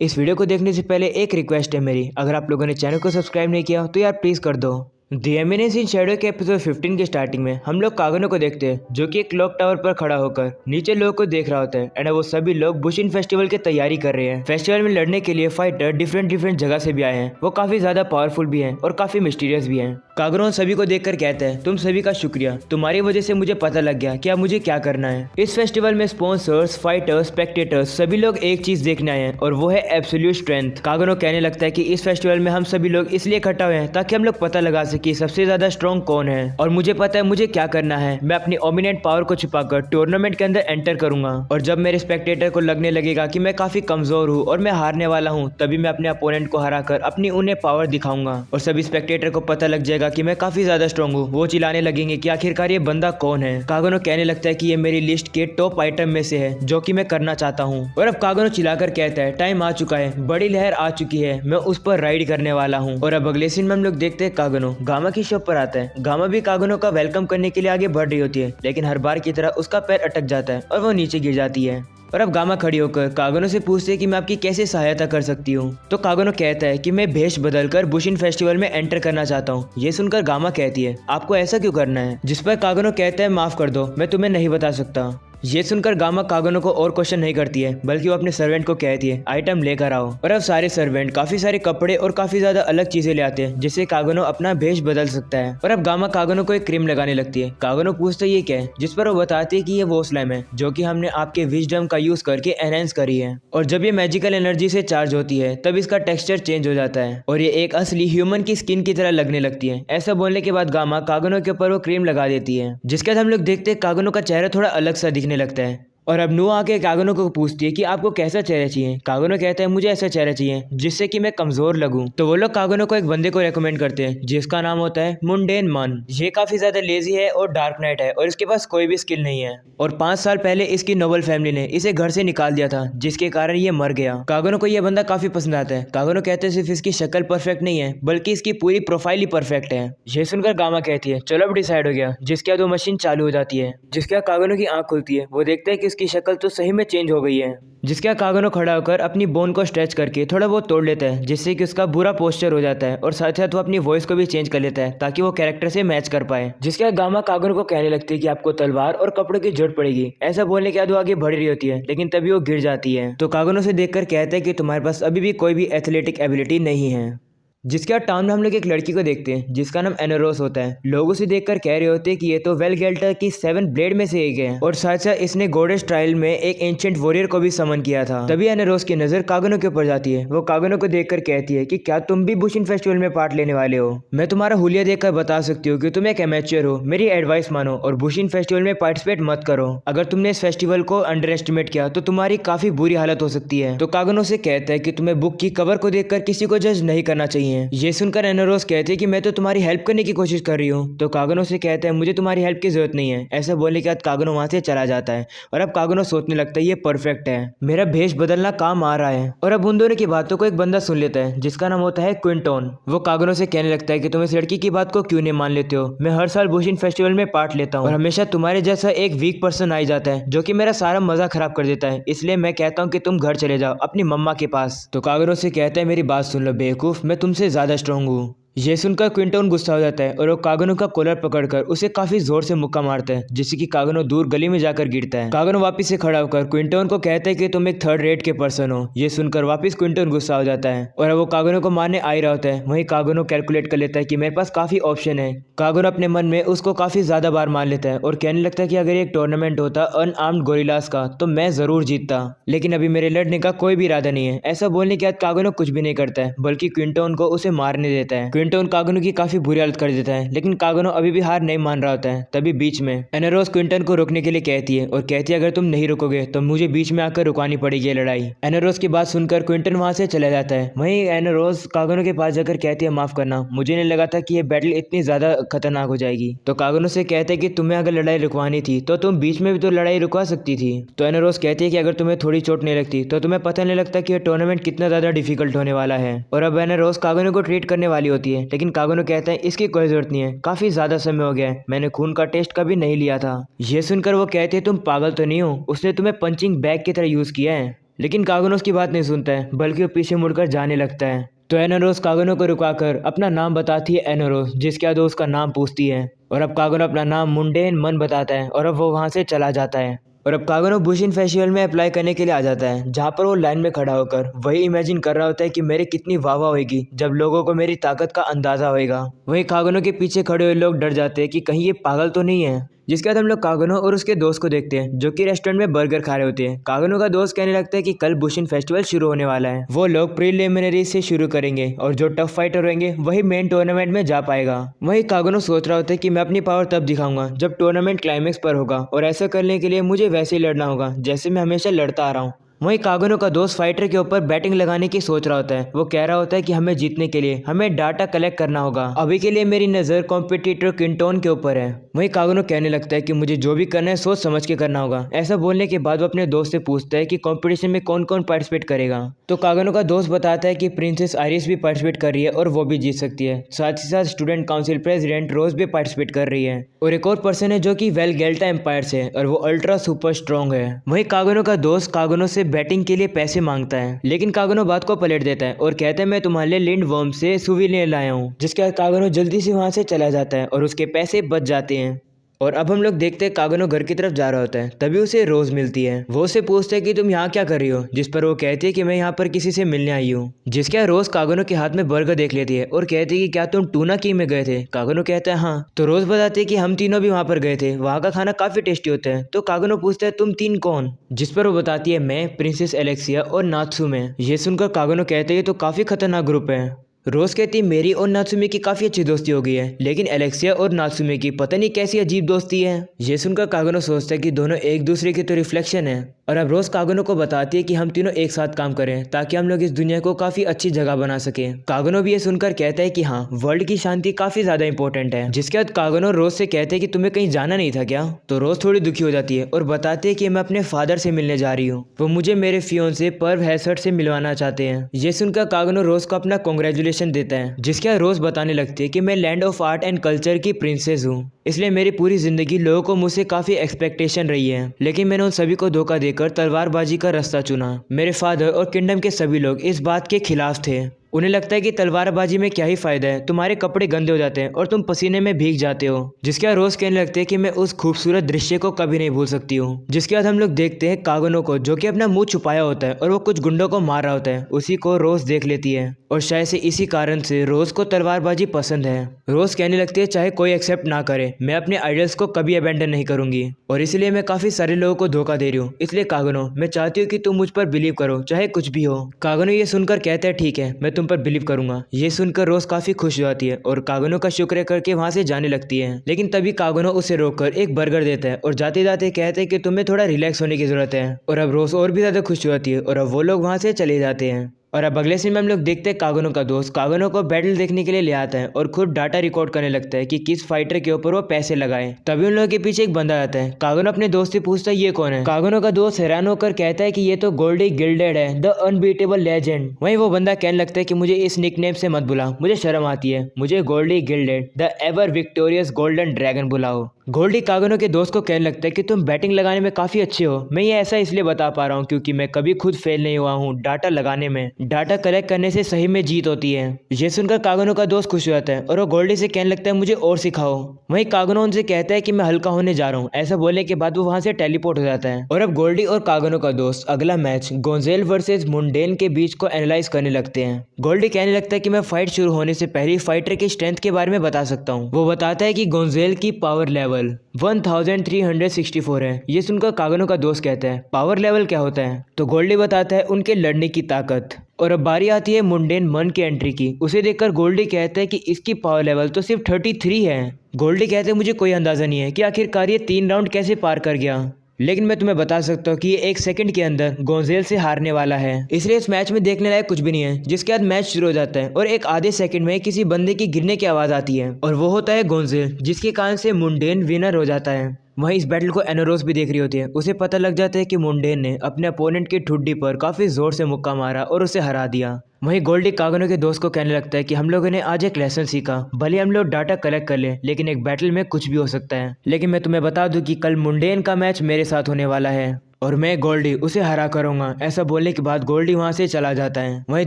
इस वीडियो को देखने से पहले एक रिक्वेस्ट है मेरी, अगर आप लोगों ने चैनल को सब्सक्राइब नहीं किया तो यार प्लीज़ कर दो। द एमिनेंस इन शैडो के एपिसोड 15 के स्टार्टिंग में हम लोग कागनो को देखते हैं जो कि एक क्लॉक टावर पर खड़ा होकर नीचे लोगों को देख रहा होता है एंड वो सभी लोग बुशिन फेस्टिवल की तैयारी कर रहे हैं। फेस्टिवल में लड़ने के लिए फाइटर डिफरेंट जगह से भी आए हैं। वो काफी ज्यादा पावरफुल भी हैं और काफी मिस्टीरियस भी हैं। कागनो सभी को देखकर कहता है, तुम सभी का शुक्रिया, तुम्हारी वजह से मुझे पता लग गया कि अब मुझे क्या करना है। इस फेस्टिवल में स्पॉन्सर्स, फाइटर्स, स्पेक्टेटर्स सभी लोग एक चीज देखने आए हैं और वो है एब्सोल्यूट स्ट्रेंथ। कागनो कहने लगता है कि इस फेस्टिवल में हम सभी लोग इसलिए इकट्ठा हुए हैं ताकि हम लोग पता लगा सके सबसे ज्यादा स्ट्रॉन्ग कौन है और मुझे पता है मुझे क्या करना है। मैं अपनी ओमिनेंट पावर को छिपाकर टूर्नामेंट के अंदर एंटर करूंगा और जब मेरे स्पेक्टेटर को लगने लगेगा कि मैं काफी कमजोर हूँ और मैं हारने वाला हूँ, तभी मैं अपने अपोनेंट को हराकर अपनी उन्हें पावर दिखाऊंगा और सभी स्पेक्टेटर को पता लग जाएगा कि मैं काफी ज्यादा स्ट्रॉन्ग हूँ। वो चिल्लाने लगेंगे कि आखिरकार ये बंदा कौन है। कागनो कहने लगता है कि ये मेरी लिस्ट के टॉप आइटम में से है जो कि मैं करना चाहता हूँ। और अब कागनो चिल्लाकर कहता है, टाइम आ चुका है, बड़ी लहर आ चुकी है, मैं उस पर राइड करने वाला हूँ। और अब अगले सीन में हम लोग देखते हैं कागनो गामा की शॉप पर आता है। गामा भी कागनो का वेलकम करने के लिए आगे बढ़ रही होती है, लेकिन हर बार की तरह उसका पैर अटक जाता है और वो नीचे गिर जाती है। और अब गामा खड़ी होकर कागनो से पूछती है कि मैं आपकी कैसे सहायता कर सकती हूँ। तो कागनो कहता है कि मैं भेष बदलकर बुशिन फेस्टिवल में एंटर करना चाहता हूँ। ये सुनकर गामा कहती है, आपको ऐसा क्यों करना है? जिस पर कागनो कहता है, माफ कर दो, मैं तुम्हें नहीं बता सकता। ये सुनकर गामा कागनो को और क्वेश्चन नहीं करती है, बल्कि वो अपने सर्वेंट को कहती है, आइटम लेकर आओ। और अब सारे सर्वेंट काफी सारे कपड़े और काफी ज्यादा अलग चीजें ले आते हैं जिससे कागनो अपना भेष बदल सकता है। और अब गामा कागनो को एक क्रीम लगाने लगती है। कागनो पूछता है ये क्या है, जिस पर वो बताती है कि ये वो स्लाइम है जो कि हमने आपके विजडम का यूज करके एनहेंस करी है और जब ये मैजिकल एनर्जी से चार्ज होती है तब इसका टेक्सचर चेंज हो जाता है और ये एक असली ह्यूमन की स्किन की तरह लगने लगती है। ऐसा बोलने के बाद गामा कागनो के ऊपर वो क्रीम लगा देती है, जिसके बाद हम लोग देखते हैं कागनो का चेहरा थोड़ा अलग सा दिखने लगता है। और अब नुआ आके कागनो को पूछती है कि आपको कैसा चेहरा चाहिए। कागनो कहता है, मुझे ऐसा चेहरा चाहिए जिससे कि मैं कमजोर लगूं। तो वो लोग कागनो को एक बंदे को रेकमेंड करते हैं जिसका नाम होता है मुंडेन मन। ये काफी ज्यादा लेजी है और डार्क नाइट है और इसके पास कोई भी स्किल नहीं है और 5 साल पहले इसकी नोबल फैमिली ने इसे घर से निकाल दिया था, जिसके कारण ये मर गया। कागनो को यह बंदा काफी पसंद आता है। कागनो कहते हैं सिर्फ इसकी शक्ल परफेक्ट नहीं है बल्कि इसकी पूरी प्रोफाइल ही परफेक्ट है। ये सुनकर गामा कहती है, चलो अब डिसाइड हो गया। जिसके बाद वो मशीन चालू हो जाती है, जिसके बाद कागनो की आंख खुलती है। वो देखते हैं कि उसकी शक्ल तो सही में चेंज हो गई है। जिसका कागनो खड़ा होकर अपनी बोन को स्ट्रेच करके थोड़ा बहुत तोड़ लेता है, जिससे कि उसका बुरा पोस्चर हो जाता है और साथ साथ वो अपनी वॉइस को भी चेंज कर लेता है ताकि वो कैरेक्टर से मैच कर पाए। जिसके गामा कागनो को कहने लगती है कि आपको तलवार और कपड़ों की जरूरत पड़ेगी। ऐसा बोलने के बाद वो आगे बढ़ रही होती है, लेकिन तभी वो गिर जाती है। तो कागनो से देखकर कहता है कि तुम्हारे पास अभी भी कोई भी एथलेटिक एबिलिटी नहीं है। जिसके बाद टाउन में हम लोग एक लड़की को देखते हैं जिसका नाम एनोरोस होता है। लोग उसे देखकर कह रहे होते हैं कि ये तो वेलगेल्टर की 7 ब्लेड में से एक है और साथ साथ इसने गोडेस ट्रायल में एक एंशिएंट वॉरियर को भी समन किया था। तभी एनोरोस की नजर कागनो के ऊपर जाती है। वो कागनो को देखकर कहती है कि क्या तुम भी बुशिन फेस्टिवल में पार्ट लेने वाले हो? मैं तुम्हारा हुलिया देखकर बता सकती हूँ कि तुम एक एमेच्योर हो। मेरी एडवाइस मानो और बुशिन फेस्टिवल में पार्टिसिपेट मत करो। अगर तुमने इस फेस्टिवल को अंडर एस्टिमेट किया तो तुम्हारी काफी बुरी हालत हो सकती है। तो कागनो से कहता है कि तुम्हें बुक की कवर को देखकर किसी को जज नहीं करना चाहिए। ये सुनकर एनोरोस कहती है कि मैं तो तुम्हारी हेल्प करने की कोशिश कर रही हूँ। तो कागनो से कहता है, मुझे तुम्हारी हेल्प की जरूरत नहीं है। ऐसा बोलने के बाद कागनो वहां से चला जाता है और अब कागनो सोचने लगता है ये परफेक्ट है, मेरा भेष बदलना काम आ रहा है। और अब उन दोनों की बातों को एक बंदा सुन लेता है जिसका नाम होता है क्विंटोन। वो कागनो से कहने लगता है कि तुम इस लड़की की बात को क्यों नहीं मान लेते हो? मैं हर साल बुशिन फेस्टिवल में पार्ट लेता हूँ और हमेशा तुम्हारे जैसा एक वीक पर्सन आ जाता है जो कि मेरा सारा मजा खराब कर देता है। इसलिए मैं कहता हूँ कि तुम घर चले जाओ अपनी मम्मा के पास। तो कागनो से कहता है, मेरी बात सुन लो बेवकूफ, मैं तुमसे ज्यादा स्ट्रांग हूँ। ये सुनकर क्विंटोन गुस्सा हो जाता है और वो कागनो का कॉलर पकड़कर उसे काफी जोर से मुक्का मारता है, जिससे कि कागनो दूर गली में जाकर गिरता है। कागनो वापस से खड़ा होकर क्विंटोन को कहता है कि तुम एक 3rd रेट के पर्सन हो। ये सुनकर वापस क्विंटोन गुस्सा हो जाता है और वो कागनो को मारने आ ही रहा होता है। वहीं कागनो कैलकुलेट कर लेता है कि मेरे पास काफी ऑप्शन है। कागनो अपने मन में उसको काफी ज्यादा बार मार लेता है और कहने लगता है कि अगर एक टूर्नामेंट होता अनआर्म्ड गोरिल्लास का तो मैं जरूर जीतता, लेकिन अभी मेरे लड़ने का कोई भी इरादा नहीं है। ऐसा बोलने के बाद कागनो कुछ भी नहीं करता है बल्कि क्विंटोन को उसे मारने देता है। क्विंटोन कागनो की काफी बुरी हालत कर देता है, लेकिन कागनो अभी भी हार नहीं मान रहा होता है। तभी बीच में एनोरोस क्विंटन को रोकने के लिए कहती है और कहती है, अगर तुम नहीं रुकोगे तो मुझे बीच में आकर रुकानी पड़ेगी ये लड़ाई। एनोरोस की बात सुनकर क्विंटन वहां से चला जाता है। वहीं एनोरोस कागनो के पास जाकर कहती है, माफ करना, मुझे नहीं लगा था कि ये बैटल इतनी ज्यादा खतरनाक हो जाएगी। तो कागनो से कहते हैं कि तुम्हें अगर लड़ाई रुकवानी थी तो तुम बीच में भी तो लड़ाई रुकवा सकती थी। तो एनोरोस कहती है कि अगर तुम्हें थोड़ी चोट नहीं लगती तो तुम्हें पता नहीं लगता कि ये टूर्नामेंट कितना ज्यादा डिफिकल्ट होने वाला है। और अब एनोरोस कागनो को ट्रीट करने वाली होती है, लेकिन कागनो कहता है इसकी कोई जरूरत नहीं है, काफी ज्यादा समय हो गया है, मैंने खून का टेस्ट कभी नहीं लिया था। ये सुनकर वो कहते हैं, तुम पागल तो नहीं हो? उसने तुम्हें पंचिंग बैग की तरह यूज किया है। लेकिन कागनो उसकी बात नहीं सुनता है, बल्कि वो पीछे मुड़कर जाने लगता है। तो एनोरोस कागनो को रुकाकर अपना नाम बताती है एनोरोस, जिसके बाद वो उसका नाम पूछती है। और अब कागनो अपना नाम मुंडेन मन बताता है और अब वो वहाँ से चला जाता है। और अब कागनो बुशिन फेस्टिवल में अप्लाई करने के लिए आ जाता है, जहाँ पर वो लाइन में खड़ा होकर वही इमेजिन कर रहा होता है कि मेरी कितनी वाह होगी जब लोगों को मेरी ताकत का अंदाजा होगा। वहीं कागनो के पीछे खड़े हुए लोग डर जाते हैं कि कहीं ये पागल तो नहीं है। जिसके बाद हम लोग कागनो और उसके दोस्त को देखते हैं, जो कि रेस्टोरेंट में बर्गर खा रहे होते हैं। कागनो का दोस्त कहने लगता है कि कल बुशिन फेस्टिवल शुरू होने वाला है, वो लोग प्रीलिमिनरी से शुरू करेंगे और जो टफ फाइटर होंगे वही मेन टूर्नामेंट में जा पाएगा। वही कागनो सोच रहा होता है कि मैं अपनी पावर तब दिखाऊंगा जब टूर्नामेंट क्लाइमेक्स पर होगा, और ऐसा करने के लिए मुझे वैसे ही लड़ना होगा जैसे मैं हमेशा लड़ता आ रहा हूँ। वहीं कागनो का दोस्त फाइटर के ऊपर बैटिंग लगाने की सोच रहा होता है। वो कह रहा होता है कि हमें जीतने के लिए हमें डाटा कलेक्ट करना होगा, अभी के लिए मेरी नज़र कॉम्पिटिटर किंटोन के ऊपर है। वहीं कागनो कहने लगता है कि मुझे जो भी करना है सोच समझ के करना होगा। ऐसा बोलने के बाद वो अपने दोस्त से पूछता है कि कंपटीशन में कौन कौन पार्टिसिपेट करेगा। तो कागनो का दोस्त बताता है कि प्रिंसेस आइरिस भी पार्टिसिपेट कर रही है और वो भी जीत सकती है। साथ ही साथ स्टूडेंट काउंसिल प्रेसिडेंट रोज भी पार्टिसिपेट कर रही है, और एक और पर्सन है जो कि वेल गेल्टा एम्पायर से, और वो अल्ट्रा सुपर स्ट्रॉन्ग है। वहीं कागनो का दोस्त कागनो से बैटिंग के लिए पैसे मांगता है, लेकिन कागनो बात को पलट देता है और कहता है मैं तुम्हारे लिए लिंड वर्म से सुविनियर लाया हूँ। जिसके बाद कागनो जल्दी से वहां से चला जाता है और उसके पैसे बच जाते हैं। और अब हम लोग देखते हैं कागनो घर की तरफ जा रहा होता है, तभी उसे रोज मिलती है। वो उसे पूछता है कि तुम यहाँ क्या कर रही हो, जिस पर वो कहती है कि मैं यहाँ पर किसी से मिलने आई हूँ। जिसके बाद रोज कागनो के हाथ में बर्गर देख लेती है और कहती है कि क्या तुम टूना की में गए थे। कागनो कहता है हाँ। तो रोज बताती है कि हम तीनों भी वहाँ पर गए थे, वहाँ का खाना काफी टेस्टी होता है। तो कागनो पूछता है तुम तीन कौन, जिस पर वो बताती है मैं, प्रिंसेस एलेक्सिया और नात्सुमे। ये सुनकर कागनो कहते हैं तो काफी खतरनाक ग्रुप है। रोज कहती है मेरी और नात्सुमे की काफी अच्छी दोस्ती हो गई है, लेकिन एलेक्सिया और नात्सुमे की पता नहीं कैसी अजीब दोस्ती है। ये सुनकर कागनो सोचता है कि दोनों एक दूसरे की तो रिफ्लेक्शन है। और अब रोज कागनो को बताती है कि हम तीनों एक साथ काम करें ताकि हम लोग इस दुनिया को काफी अच्छी जगह बना सके। कागनो भी ये सुनकर कहता है कि हाँ, वर्ल्ड की शांति काफी ज्यादा इंपॉर्टेंट है। जिसके बाद कागनो रोज से कहते हैं कि तुम्हें कहीं जाना नहीं था क्या। तो रोज थोड़ी दुखी हो जाती है और बताती है कि मैं अपने फादर से मिलने जा रही हूँ, वो मुझे मेरे फियोंसे पर्व हैसर्ट से मिलवाना चाहते हैं। ये सुनकर कागनो रोज को अपना कांग्रेचुलेशन देता है। जिसके बाद रोज बताने लगती है कि मैं land of art and culture की प्रिंसेस हूँ, इसलिए मेरी पूरी जिंदगी लोगों को मुझसे काफी एक्सपेक्टेशन रही है, लेकिन मैंने उन सभी को धोखा देकर तलवारबाजी का रास्ता चुना। मेरे फादर और किंगडम के सभी लोग इस बात के खिलाफ थे। उन्हें लगता है कि तलवारबाजी में क्या ही फायदा है, तुम्हारे कपड़े गंदे हो जाते हैं और तुम पसीने में भीग जाते हो। जिसके बाद रोज कहने लगते हैं कि मैं उस खूबसूरत दृश्य को कभी नहीं भूल सकती हूँ। जिसके बाद हम लोग देखते हैं कागनो को, जो कि अपना मुंह छुपाया होता है और वो कुछ गुंडों को मार रहा होता है। उसी को रोज देख लेती है और शायद से इसी कारण से रोज को तलवारबाजी पसंद है। रोज कहने लगती है चाहे कोई एक्सेप्ट ना करे, मैं अपने आइडल्स को कभी अबेंडन नहीं करूंगी, और इसलिए मैं काफी सारे लोगों को धोखा दे रही हूँ। इसलिए कागनो, मैं चाहती हूँ कि तुम मुझ पर बिलीव करो, चाहे कुछ भी हो। कागनो ये सुनकर कहता है ठीक है, मैं तुम पर बिलीव करूंगा। ये सुनकर रोज काफी खुश हो जाती है और कागनो का शुक्र करके वहां से जाने लगती है। लेकिन तभी कागनो उसे रोककर एक बर्गर देता है और जाते जाते कहते हैं कि तुम्हें थोड़ा रिलैक्स होने की जरूरत है। और अब रोज और भी ज्यादा खुश हो जाती है और अब वो लोग वहां से चले जाते हैं। और अब अगले सीन में हम लोग देखते हैं कागनो का दोस्त कागनो को बैटल देखने के लिए ले आता है और खुद डाटा रिकॉर्ड करने लगता है कि किस फाइटर के ऊपर वो पैसे लगाए। तभी उन लोगों के पीछे एक बंदा आता है। कागनो अपने दोस्त से पूछता है ये कौन है। कागनो का दोस्त हैरान होकर कहता है कि ये तो गोल्डी गिल्डेड है, द अनबीटेबल लेजेंड। वहीं वो बंदा कहने लगता है कि मुझे इस निकनेम से मत बुला, मुझे शर्म आती है, मुझे Goldie gilded the ever victorious golden dragon बुलाओ। गोल्डी कागनो के दोस्त को कहने लगता है कि तुम बैटिंग लगाने में काफी अच्छे हो। मैं ये ऐसा इसलिए बता पा रहा हूँ क्योंकि मैं कभी खुद फेल नहीं हुआ हूँ डाटा लगाने में। डाटा कलेक्ट करने से सही में जीत होती है। ये सुनकर कागनो का दोस्त खुश हो जाता है और वो गोल्डी से कहने लगता है मुझे और सिखाओ। वहीं कागनो उनसे कहता है कि मैं हल्का होने जा रहा हूँ। ऐसा बोलने के बाद वो वहां से टेलीपोर्ट हो जाता है। और अब गोल्डी और कागनो का दोस्त अगला मैच गोंजेल वर्सेस मुंडेन के बीच को एनालाइज करने लगते हैं। गोल्डी कहने लगता है कि मैं फाइट शुरू होने से पहले फाइटर की स्ट्रेंथ के बारे में बता सकता हूँ। वो बताता है कि गोंजेल की पावर लेवल 1364 है। ये सुनकर कागनो का दोस्त कहता है पावर लेवल क्या होता है। तो गोल्डी बताता है उनके लड़ने की ताकत। और अब बारी आती है मुंडेन मन की एंट्री की। उसे देखकर गोल्डी कहता है कि इसकी पावर लेवल तो सिर्फ 33 है। गोल्डी कहते हैं मुझे कोई अंदाजा नहीं है कि आखिरकार ये 3 राउंड कैसे पार कर गया, लेकिन मैं तुम्हें बता सकता हूँ कि ये 1 सेकंड के अंदर गोंजेल से हारने वाला है, इसलिए इस मैच में देखने लायक कुछ भी नहीं है। जिसके बाद मैच शुरू हो जाता है और एक आधे सेकंड में किसी बंदे की गिरने की आवाज आती है और वो होता है गोंजेल, जिसके कारण से मुंडेन विनर हो जाता है। वहीं इस बैटल को एनोरोस भी देख रही होती है। उसे पता लग जाता है कि मुंडेन ने अपने अपोनेंट की ठुड्डी पर काफी जोर से मुक्का मारा और उसे हरा दिया। वहीं गोल्डी कागनो के दोस्त को कहने लगता है कि हम लोगों ने आज एक लेसन सीखा, भले हम लोग डाटा कलेक्ट कर ले लेकिन एक बैटल में कुछ भी हो सकता है। लेकिन मैं तुम्हें बता दूं कि कल मुंडेन का मैच मेरे साथ होने वाला है। और मैं गोल्डी उसे हरा करूंगा। ऐसा बोलने के बाद गोल्डी वहां से चला जाता है। वहीं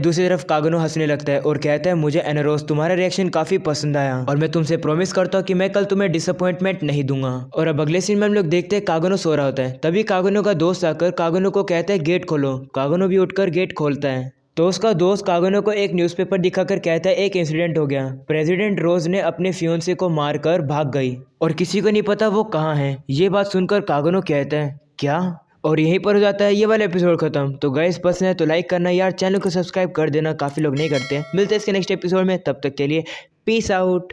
दूसरी तरफ कागनो हंसने लगता है और कहता है मुझे एनारोस तुम्हारा रिएक्शन काफी पसंद आया और मैं तुमसे प्रॉमिस करता हूँ कि मैं कल तुम्हें डिसअपॉइंटमेंट नहीं दूंगा। और अब अगले सीन में हम लोग देखते हैं कागनो सो रहा होता है। तभी कागनो का दोस्त आकर कागनो को कहता है गेट खोलो। कागनो भी उठकर गेट खोलता है तो उसका दोस्त कागनो को एक न्यूज़पेपर दिखाकर कहता है एक इंसिडेंट हो गया। प्रेसिडेंट रोज ने अपने फियोंसे को मारकर भाग गई और किसी को नहीं पता वो कहाँ है। ये बात सुनकर कागनो कहता है क्या? और यहीं पर हो जाता है ये वाला एपिसोड खत्म। तो गाइस पसंद है तो लाइक करना यार, चैनल को सब्सक्राइब कर देना, काफ़ी लोग नहीं करते। मिलते हैं इसके नेक्स्ट एपिसोड में, तब तक के लिए पीस आउट।